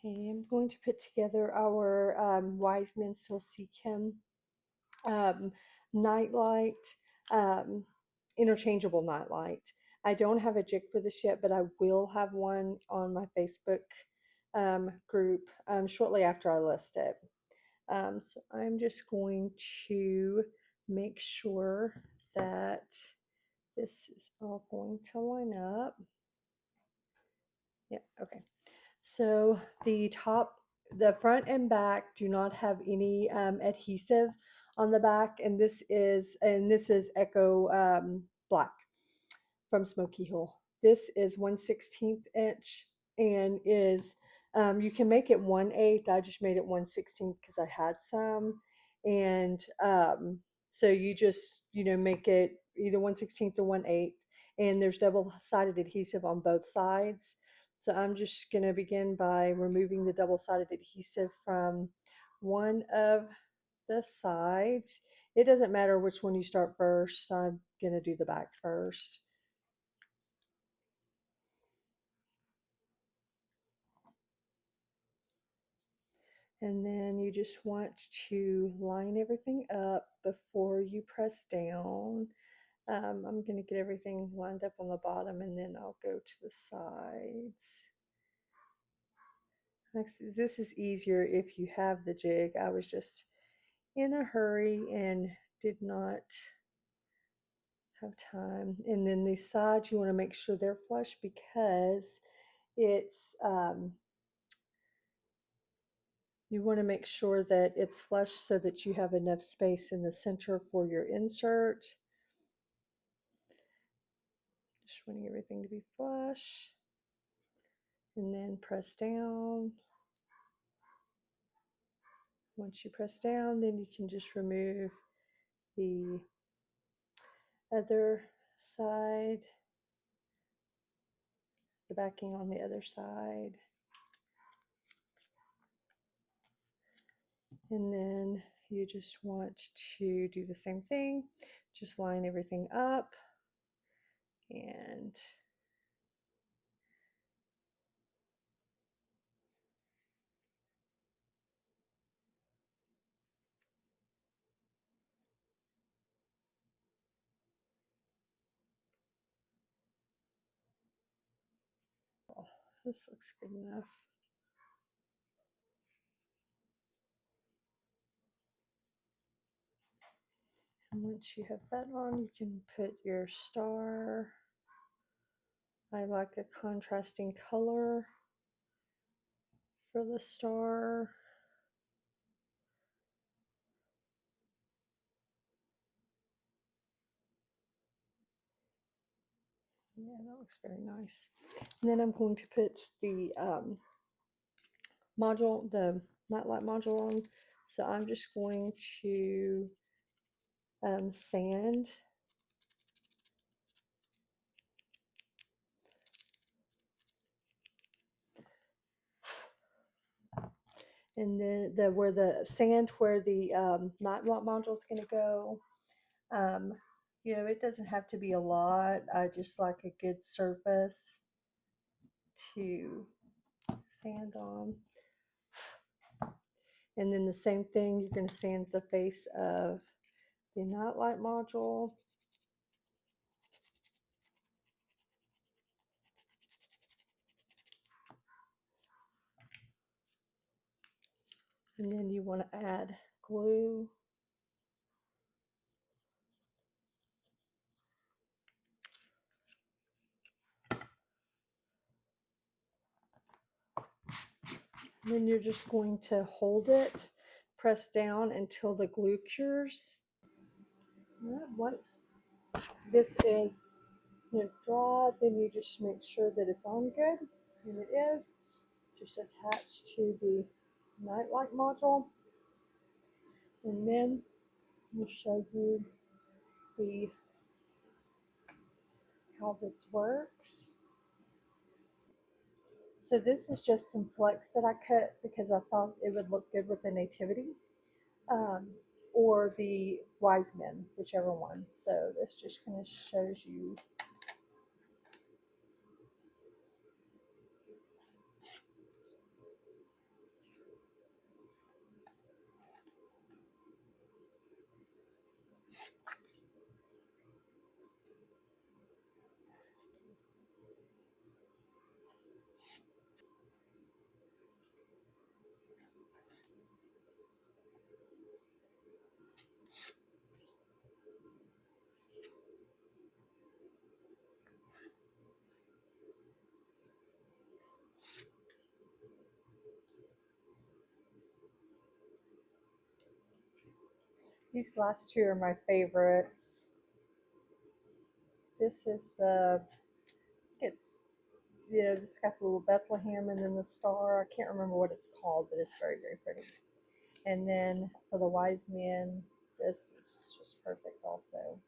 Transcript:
Okay, I'm going to put together our Wisemen nightlight, um, interchangeable nightlight. I don't have a jig for this yet, but I will have one on my Facebook group shortly after I list it. So I'm just going to make sure that this is all going to line up. Yeah, okay. So the front and back do not have any adhesive on the back, and this is Echo Black from Smoky Hill. This is 1/16 inch and is you can make it 1/8. I just made it 1/16 because I had some, and so you just make it either 1/16 or 1/8, and there's double-sided adhesive on both sides. So I'm just going to begin by removing the double-sided adhesive from one of the sides. It doesn't matter which one you start first. I'm going to do the back first. And then you just want to line everything up before you press down. I'm going to get everything lined up on the bottom, and then I'll go to the sides. This is easier if you have the jig. I was just in a hurry and did not have time. And then the sides, you want to make sure they're flush because it's you want to make sure that it's flush so that you have enough space in the center for your insert. Just wanting everything to be flush. And then press down. Once you press down, then you can just remove the other side, the backing on the other side. And then you just want to do the same thing, just line everything up and this looks good enough. And once you have that on, you can put your star. I like a contrasting color for the star. Yeah, that looks very nice. And then I'm going to put the module, the nightlight module on. So I'm just going to sand. And then where the sand where the nightlight module is going to go. It doesn't have to be a lot. I just like a good surface to sand on. And then the same thing, you're going to sand the face of the nightlight module. And then you want to add glue. And then you're just going to hold it, press down until the glue cures. Once this is dry, then you just make sure that it's on good, and it is. Just attached to the nightlight module, and then we'll show you how this works. So this is just some flex that I cut because I thought it would look good with the Nativity or the Wisemen, whichever one. So this just kind of shows you. These last two are my favorites. This is it's, this got the little Bethlehem and then the star. I can't remember what it's called, but it's very, very pretty. And then for the wise men, this is just perfect also.